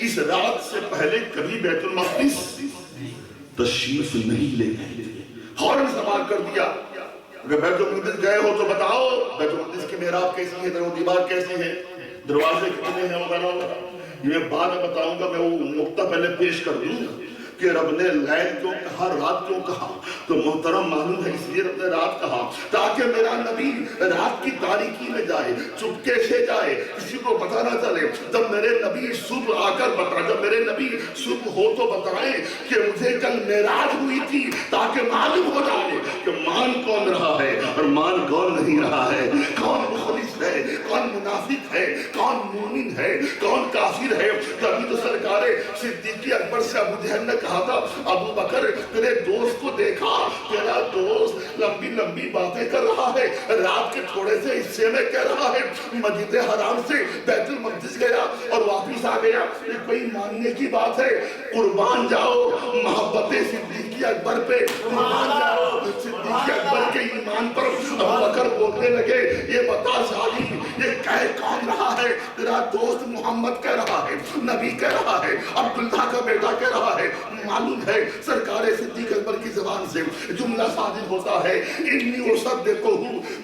اس رات سے پہلے کبھی بیت المقدس تشریف نہیں لے گئے. فوراً سوال کر دیا اگر بیت المقدس گئے ہو تو بتاؤ بیت المقدس کی محراب کیسی ہے, در و دیوار کیسی ہے, دروازے کتنے ہیں وغیرہ وغیرہ. یہ بعد میں بتاؤں گا, میں وہ نقطہ پہلے پیش کر دوں کہ رب نے لیل کیوں کہا, رات کیوں کہا. تو محترم معلوم ہے اس لیے رب نے رات کہا تاکہ میرا نبی رات کی تاریکی میں جائے, چپکے سے جائے, کسی کو پتہ نہ چلے. جب میرے نبی صبح آ کر بتائے, جب میرے نبی صبح ہو تو بتائیں کہ مجھے کل معراج ہوئی تھی, تاکہ معلوم ہو جائے کہ مان کون رہا ہے اور مان کون نہیں رہا ہے, کون مخلص ہے, کون منافق ہے, کون مومن ہے, کون کافر ہے. کبھی تو سرکار صدیق اکبر سے ابو جہل نے کہا تھا ابو بکر تیرے دوست کو دیکھا, تیرا دوست لمبی لمبی باتیں کر رہا ہے, رات کے تھوڑے سے حصے میں کہہ رہا ہے مسجد حرام سے بیت المقدس گیا اور واپس آ گیا, یہ کوئی ماننے کی بات ہے؟ قربان جاؤ محبت صدیق اکبر پہ, قربان جاؤ صدیق اکبر کے ایمان پر. ابو بکر بولنے لگے یہ بتا شادی یہ کہہ کون رہا ہے؟ تیرا دوست محمد کہہ رہا ہے, نبی کہہ رہا ہے, عبداللہ کا بیٹا کہہ رہا ہے. معلوم ہے سرکار صدیق اکبر کی زبان سے جملہ صادر ہوتا ہے انی اصدقہ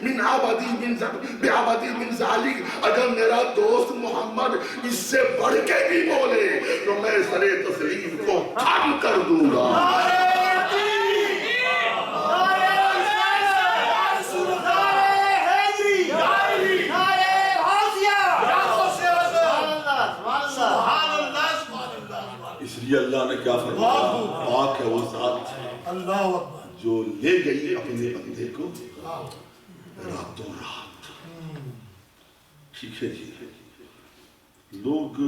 من عبدی من ذالک. اگر میرا دوست محمد اس سے بڑھ کے بھی بولے تو میں سر تسلیم کو خم کر دوں گا. اس لیے اللہ نے کیا فرمایا, پاک ہے وہ ذات جو لے گئی اپنے بندے کو راتوں رات. ٹھیک ہے جی, لوگ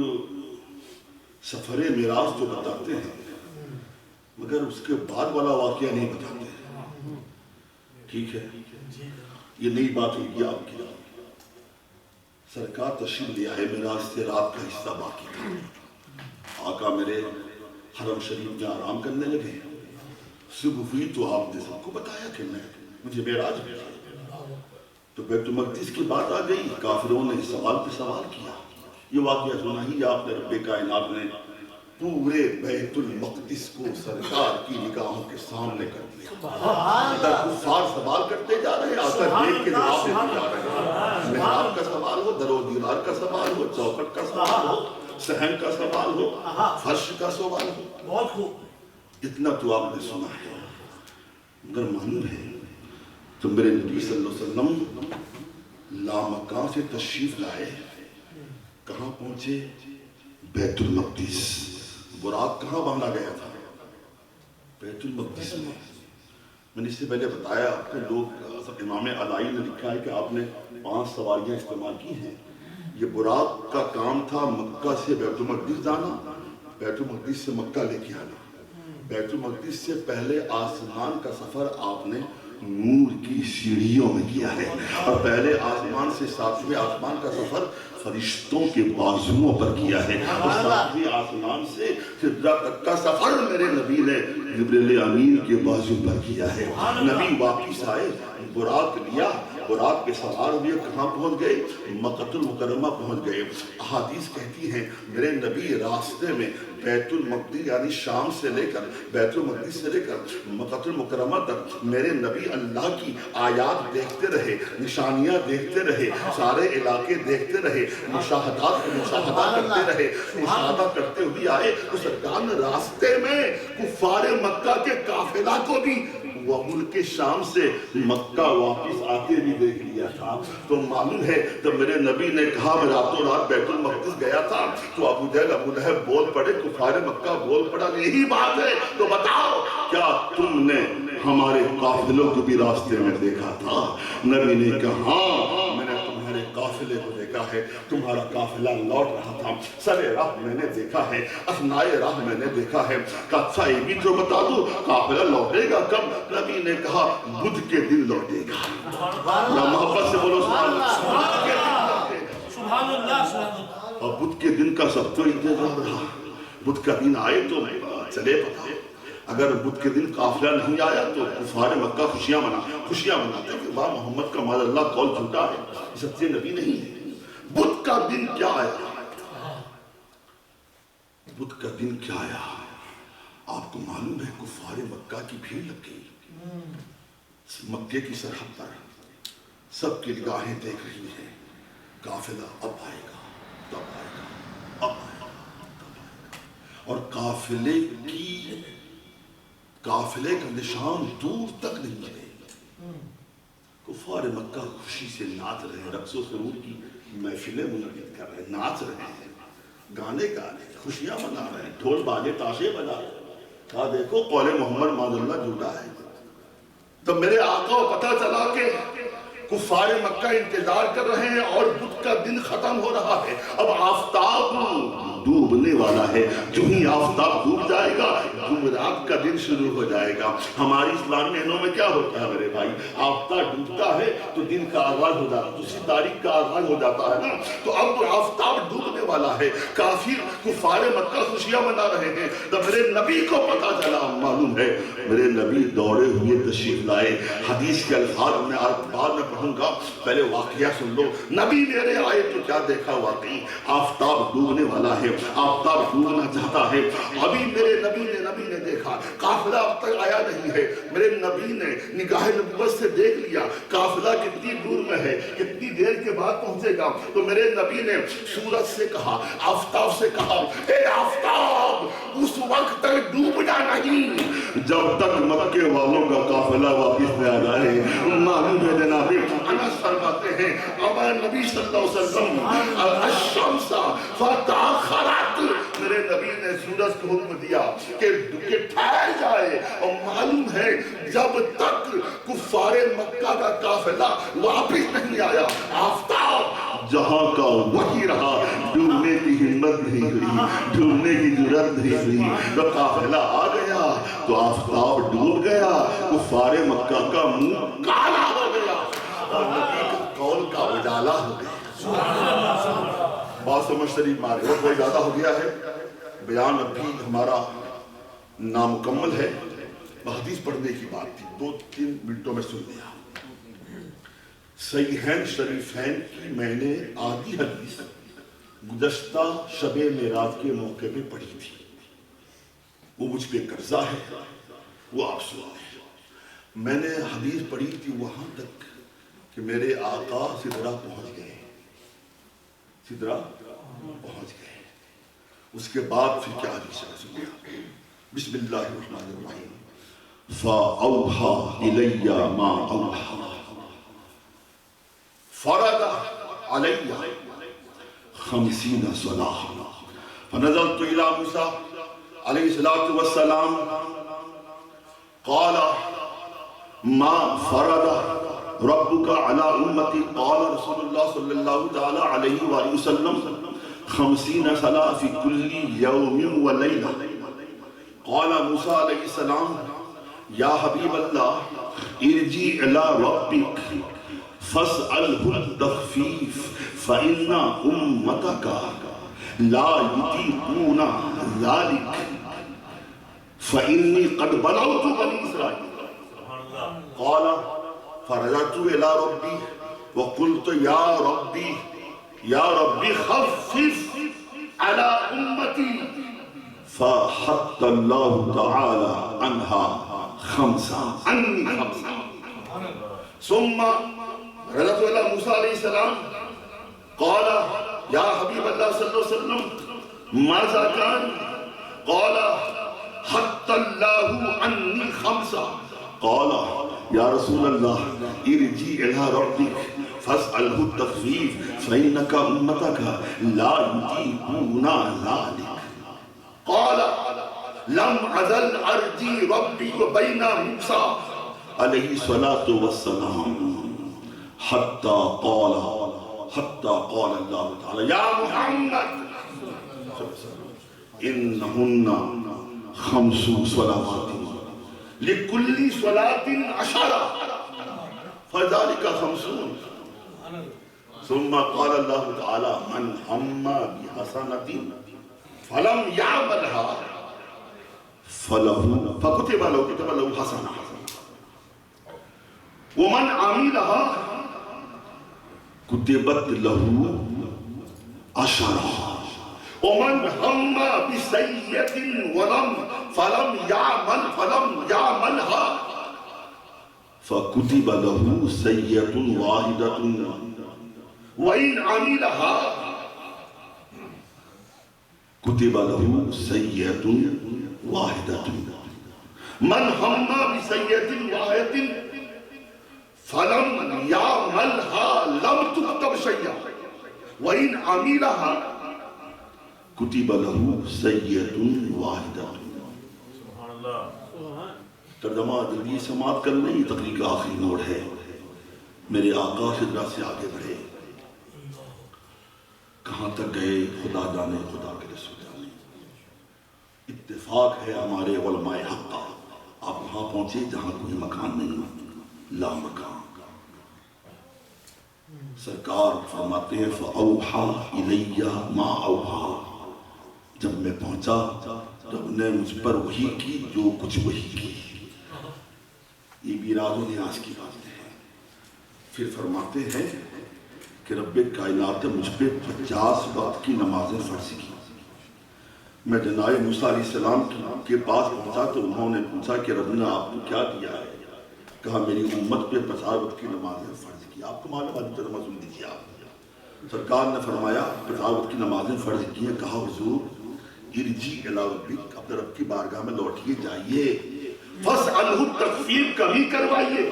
سفر معراج تو بتاتے ہیں مگر اس کے بعد والا واقعہ نہیں بتاتے. ٹھیک ہے, یہ نئی بات ہوگی آپ کی. سرکار تشریف لے آئے, معراج سے رات کا حصہ باقی تھا. آقا میرے حرم شریف میں آرام کرنے لگے. صبح ہوئی تو آپ نے سب کو بتایا کہ مجھے معراج ہوا. تو بیت المقدس کی بات آ گئی, کافروں نے سوال پہ سوال کیا. یہ واقعہ سنا ہی آپ نے, رب کائنات نے پورے بیت المقدس کو سرکار کی نگاہوں کے سامنے کر دیا. اندر کفار سوال کرتے جا رہے ہیں, آ کر دیکھ کے جواب دیتے جا رہے ہیں. محراب کا سوال ہو, در و دیوار کا سوال ہو, چوکھٹ کا سوال ہو, صحن کا سوال ہو, فرش کا سوال ہو. بہت خوب, اتنا تو آپ نے سنا ہے. مگر معلوم ہے تو میرے نبی صلی اللہ علیہ وسلم لامکان سے تشریف لائے. کہاں پہنچے؟ بیت المقدس. براق کہاں باندھا گیا تھا؟ بیت المقدس میں. میں نے اس سے پہلے بتایا آپ کو, لوگ امام علائی نے لکھا ہے کہ آپ نے 5 سواریاں استعمال کی ہیں. یہ براق کا کام تھا مکہ سے بیت المقدس جانا, بیت المقدس سے مکہ لے کے آنا. بیت المقدس سے پہلے آسمان کا سفر آپ نے نور کی سیڑھیوں میں کیا ہے, اور پہلے آسمان سے 7ویں آسمان کا سفر فرشتوں کے بازوؤں پر کیا ہے, اور 7ویں آسمان سے سدرہ تک کا سفر میرے نبی نے جبریل امین کے بازو پر کیا ہے. نبی واپس آئے, براق لیا, براق کے سوار ہوئے, کہاں پہنچ گئے؟ مکہ المکرمہ پہنچ گئے. احادیث کہتی ہیں میرے نبی راستے میں بیت المقدس یعنی شام سے لے کر بیت المقدس سے لے کر مکہ المکرمہ تک میرے نبی اللہ کی آیات دیکھتے رہے, نشانیاں دیکھتے رہے, سارے علاقے دیکھتے رہے, مشاہدہ کرتے رہے. مشاہدہ کرتے ہوئے آئے تو سرکار نے راستے میں کفار مکہ کے قافلہ کو بھی وہ ملک شام سے مکہ واپس آتے بھی دیکھ لیا تھا. تو معلوم ہے جب میرے نبی نے کہا میں راتوں رات بیت المقدس گیا تھا تو ابو جہل ابو لہب بول پڑے, کفار مکہ بول پڑا, یہی بات ہے تو بتاؤ کیا تم نے ہمارے قافلوں کو بھی راستے میں دیکھا تھا؟ نبی نے کہا ہاں میں نے تمہارے قافلے کو دیکھا ہے, تمہارا قافلہ لوٹ رہا تھا, سر راہ میں نے دیکھا ہے, اثنائے راہ میں نے دیکھا ہے. کہا یہ بھی تو بتا دو قافلہ لوٹے گا کب؟ نبی نے کہا بدھ کے دن لوٹے گا. محبت سے بولو سبحان اللہ. اور بدھ کے دن کا سب کو انتظار رہا, بدھ کا دن آئے تو چلے پتا. اگر بدھ کے دن قافلہ نہیں آیا تو کفار مکہ خوشیاں مناتے ہیں کہ واہ محمد کا ماذ اللہ قول جھوٹا ہے, سچے نبی نہیں ہے. بدھ کا دن کیا آیا؟ بدھ کا دن کیا آیا؟ آپ کو معلوم ہے کفار مکہ کی بھیڑ لگ گئی مکے کی سرحد پر، سب کی نگاہیں دیکھ رہی ہیں قافلہ اب آئے گا، تب آئے گا، اب آئے گا، تب آئے گا، اور قافلے کا نشان دور تک نہیں ملے۔ کفار مکہ خوشی سے ناچ رہے ہیں، رقص و سرور کی محفلیں منعقد کر رہے ہیں، ناچ رہے ہیں، گانے گا رہے ہیں، خوشیاں منا رہے ہیں، ڈھول باجے تاشے بجا رہے ہیں۔ کہا دیکھو قول محمد معاذ اللہ جھوٹا ہے۔ تو میرے آقا کو پتہ چلا کہ کفار مکہ انتظار کر رہے ہیں اور بدھ کا دن ختم ہو رہا ہے، اب آفتاب ڈوبنے والا ہے، جو ہی آفتاب ڈوب جائے گا جمعرات کا دن شروع ہو جائے گا۔ ہماری اسلامی دنوں میں کیا ہوتا ہے میرے بھائی؟ آفتاب ڈوبتا ہے تو دن کا آغاز ہو جاتا ہے، دوسری تاریخ کا آغاز ہو جاتا ہے نا۔ تو اب آفتاب ڈوبنے والا ہے، کافر کفار مکہ خوشیاں منا رہے ہیں۔ تو میرے نبی کو پتا چلا، معلوم ہے میرے نبی دوڑے ہوئے تشریف لائے۔ حدیث کے الفاظ میں بعد میں پڑھوں گا، پہلے واقعہ سن لو۔ نبی میرے آئے تو کیا دیکھا؟ واقعی آفتاب ڈوبنے والا ہے، آفتاب ڈوبنا چاہتا ہے۔ ابھی میرے نبی نے دیکھا قافلہ اب تک آیا نہیں ہے۔ میرے نبی نے نگاہ نبوت سے دیکھ لیا قافلہ کتنی دور میں ہے، کتنی دیر کے بعد پہنچے گا۔ تو میرے نبی نے سورج سے کہا، آفتاب سے کہا، اے آفتاب اس وقت تک ڈوبنا نہیں جب تک مکے والوں کا قافلہ واپس نہ آ جائے۔ معلوم ہے جناب انس فرماتے ہیں ہمارے نبی صلی اللہ علیہ وسلم الشمس فتاخرت، میرے نبی نے سورج کو حکم دیا کہ ٹھہر جائے، اور معلوم ہے جب تک کفار مکہ کا قافلہ واپس نہیں آیا آفتاب جہاں کا وہی رہا، ڈوبنے کی ہمت نہیں ہوئی، ڈوبنے کی جرات نہیں ہوئی۔ جب قافلہ آ گیا تو آفتاب ڈوب گیا، کفار مکہ کا منہ کالا ہو گیا اور نبی کا قول کا اجالا ہو گیا۔ بات سمجھ شریف مارے، وقت بہت زیادہ ہو گیا ہے، بیان اب بھی ہمارا نامکمل ہے۔ حدیث پڑھنے کی بات تھی، 2-3 منٹوں میں سن لیا۔ صحیحین شریفین کی میں نے آدھی حدیث گزشتہ شب معراج کے موقع پہ پڑھی تھی، وہ مجھ پہ قرضہ ہے، وہ آپ سنیں۔ میں نے حدیث پڑھی تھی وہاں تک کہ میرے آقا سدرہ پہنچ گئے، سدرہ پہنچ گئے۔ اس کے بعد پھر کیا حدیث ہے سنیں۔ بسم اللہ الرحمن الرحیم۔ فَأَوْحَى إِلَيَّ مَا أَوْحَى فرض عَلَيَّ 50 صلاة فنزلت إلى موسى عليه الصلاة والسلام قال ما فرض ربك على أمتي قال رسول الله صلى الله تعالى عليه وآله وسلم 50 صلاة في كل يوم وليلة قال موسى عليه السلام يا حبيب الله ارجع إلى ربك فاسأله التخفيف فإن أمتك لا يطيقون ذلك فإني قد بلغت بني إسرائيل قال فرجعت إلى ربي وقلت يا ربي خفف على أمتي فحط الله تعالى عنها 5 ثم رجعت إلى موسى عليه السلام قال يا حبيب الله صلى الله عليه وسلم ماذا كان قال حط الله عني 5 قال يا رسول الله ارجع إلى ربك فاسأله التخفيف فإنك أمتك لا يطيقون ذلك قال لم أزل أرجي ربي وبين موسى عليه الصلاة والسلام حتى قال الله تعالى يا محمد إنهن 5 صلوات لكل صلاة 10 فذلك 50 ثم قال الله تعالى من هم بحسنة فلم يعملها فكتب له حسنة ومن عملها كتبت له 10 ومن هم بسيئة فلم يعملها فكتب له سيئة واحدة وإن عملها كتب له سيئة واحدة من هم بسيئة واحدة فلم يعملها لم تكتب شيئا وإن عملها كتب له سيئة واحدة. سبحان اللہ. ترجمہ جلدی سماعت کر لیں، یہ تقریر کا آخری نوٹ ہے. میرے آقا خدرہ سے آگے بڑھے، کہاں تک گئے خدا جانے، خدا کے رسول جانے. اتفاق ہے ہمارے علماء حق کا، آپ وہاں پہنچے جہاں کوئی مکان نہیں، لا مکان. سرکار فرماتے ہیں فَأَوْحَى إِلَيَّ مَا أَوْحَى. جب میں پہنچا رب نے مجھ پر وحی کی جو کچھ وحی کی. یہ بھی راز و نیاز کی باتیں ہیں. پھر فرماتے ہیں کہ رب کائنات نے مجھ پہ 50 وقت کی نمازیں فرض کی. میں جناب موسیٰ علیہ السلام کے پاس پہنچا تو انہوں نے پوچھا کہ رب نے آپ کو کیا دیا ہے؟ کہا میری امت پہ 50 وقت کی نمازیں فرض کی. آپ کو معلوم ہے ترجمہ سن دیجیے آپ. سرکار نے فرمایا 50 وقت کی نمازیں فرض کی ہیں. کہا حضور ارجی الی ربک، اپنے رب کی بارگاہ میں لوٹیے جائیے. فاسألہ تخفیف کمی کروائیے.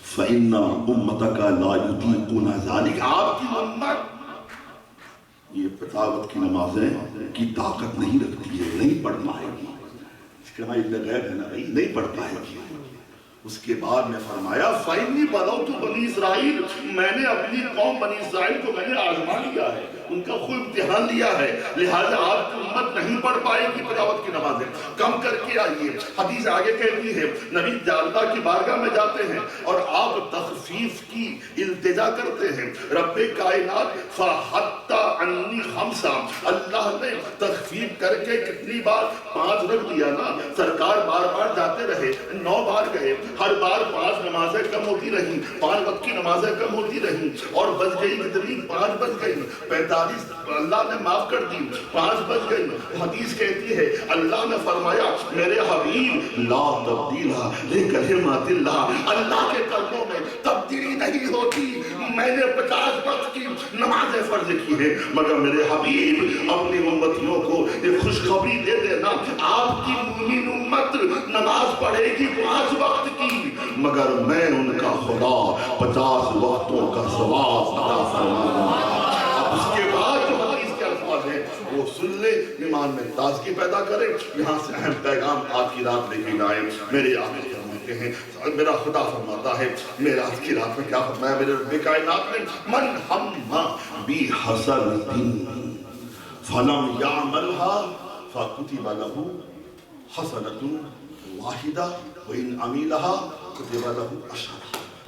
فإن أمتك لا يطيقون ذلك. آپ کی امت یہ 50 وقت کی نمازیں کی طاقت نہیں رکھتی ہے، نہیں پڑھ پائے گی. اس کے بعد اتنا غیب ہے نا بھائی، نہیں پڑھ پائے گی. اس کے بعد میں فرمایا فَإِنِّي بَلَوْتُ بَنِي اسرائیل، میں نے اپنی قوم بنی اسرائیل کو میں نے آزما لیا ہے، ان کا خوب امتحان لیا ہے، لہٰذا آپ کی امت نہیں پڑھ پائے گی 50 وقت کی نمازیں. کم کر کے آئیے. حدیث آگے کہتی ہے نبی اللہ کی بارگاہ میں جاتے ہیں اور آپ تخفیف کی التجا کرتے ہیں. رب کائنات فَحَتَّى عَنِّي خَمْسًا، اللہ نے تخفیف کر کے کتنی بار 5 رکھ دیا نا. سرکار بار بار جاتے رہے، 9 بار گئے، ہر بار 5 نمازیں کم ہوتی رہیں، 5 وقت کی نمازیں کم ہوتی رہیں اور بچ گئی کتنی؟ 5 بچ گئی. 45 اللہ نے معاف کر دی، 5 بچ گئی. حدیث کہتی ہے اللہ نے فرمایا میرے حبیب لا تبدیل لکلمات اللہ، اللہ کے کلموں میں تبدیلی نہیں ہوتی. میں نے 50 وقت کی نمازیں فرض کی ہیں، مگر میرے حبیب اپنی امتیوں کو یہ خوشخبری دے دینا آپ کی مومن امت نماز پڑھے گی 5 وقت کی، مگر میں ان کا خدا 50 وقتوں کا ثواب عطا فرماؤں گا. اب اس کے بعد جو حدیث کے الفاظ ہیں وہ سن لے، ایمان میں تازگی پیدا کرے. یہاں سے اہم پیغام آج کی رات لے کے آئے. میرے آقا فرماتے ہیں، میرا خدا فرماتا ہے میرے آج کی رات میں کیا فرمایا میرے رب کائنات نے؟ من ہم بحسنۃ فلم یعملها فکتب له حسنۃ واحدہ وإن عملها كتب له 10.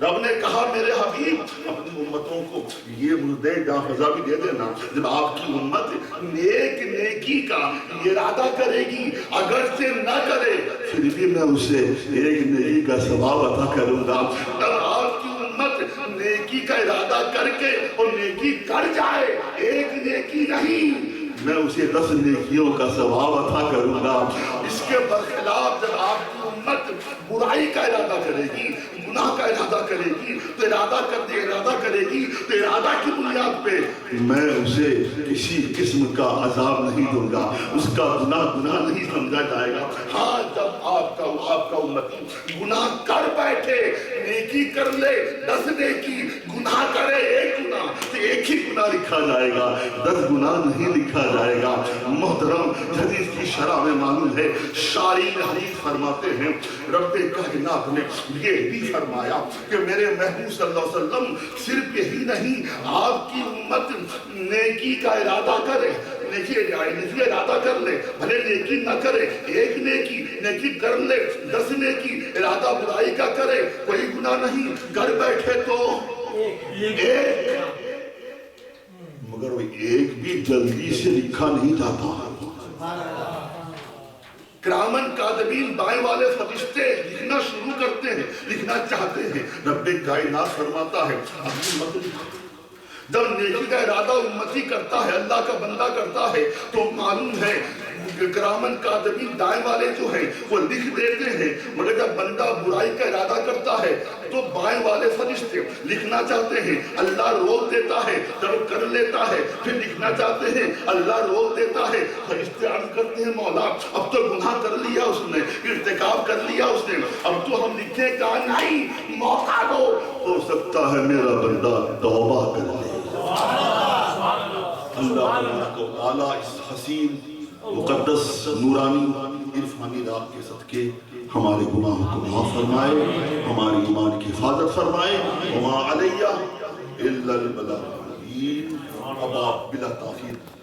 رب نے کہا میرے حبیب اپنی امتوں کو یہ مردے جہاں فضا بھی دے دینا، جب آپ کی امت نیکی کا ارادہ کرے گی، اگر سے نہ کرے پھر بھی میں اسے ایک نیکی کا ثواب عطا کروں گا. تب آپ کی امت نیکی کا ارادہ کر کے اور نیکی کر جائے، ایک نیکی نہیں، میں اسے 10 نیکیوں کا ثواب عطا کروں گا. اس کے برخلاف جب آپ کی امت برائی کا ارادہ کرے گی، گناہ کا ارادہ کرے گی تو ارادہ کرے گی تو ارادہ کی بنیاد پہ میں اسے کسی قسم کا عذاب نہیں دوں گا، اس کا گناہ نہیں سمجھا جائے گا. ہاں جب آپ کا امتی گناہ کر بیٹھے، نیکی کر لے 10 نیکی، گناہ کرے 1 گناہ تو 1 ہی گناہ لکھا جائے گا، 10 گناہ نہیں لکھا جائے گا. محترم حدیث کی شرح میں معلوم ہے، شارحین حدیث فرماتے ہیں رب کائنات نے یہ بھی فرمایا کہ میرے محبوب صلی اللہ علیہ وسلم صرف یہی نہیں، آپ کی امت نیکی کا ارادہ کرے، نیکی ارادہ کر لے، بھلے نیکی نہ کرے، 1 نیکی کر لے، 10 نیکی ارادہ برائی کا کرے، کوئی گناہ نہیں، گھر بیٹھے تو 1، مگر وہ 1 بھی جلدی سے لکھا نہیں جاتا. کرامن کاتبین بائیں والے فرشتے لکھنا شروع کرتے ہیں، لکھنا چاہتے ہیں. رب کائنات فرماتا ہے اپنی مت لکھو، جب نیکی کا ارادہ امتی کرتا ہے، اللہ کا بندہ کرتا ہے، تو معلوم ہے کرامن کاتبین دائیں والے جو ہیں وہ لکھ دیتے ہیں، مگر جب بندہ برائی کا ارادہ کرتا ہے تو بائیں والے فرشتے لکھنا چاہتے ہیں، اللہ روک دیتا ہے، جب وہ کر لیتا ہے پھر لکھنا چاہتے ہیں، اللہ روک دیتا ہے، فرشتے عرض کرتے ہیں مولا اب تو گناہ کر لیا اس نے، ارتکاب کر لیا اس نے، اب تو ہم لکھنے کا نہیں، موقع دو، ہو سکتا ہے میرا بندہ توبہ کر لے۔ اللہ تبارک و تعالیٰ اس حسین مقدس نورانی عرفانی رات کے صدقے ہمارے گناہوں کو معاف فرمائے، ہماری ایمان کی حفاظت فرمائے۔ وما علیہ الا البلاغ المبین۔ اب آپ بلا تاخیر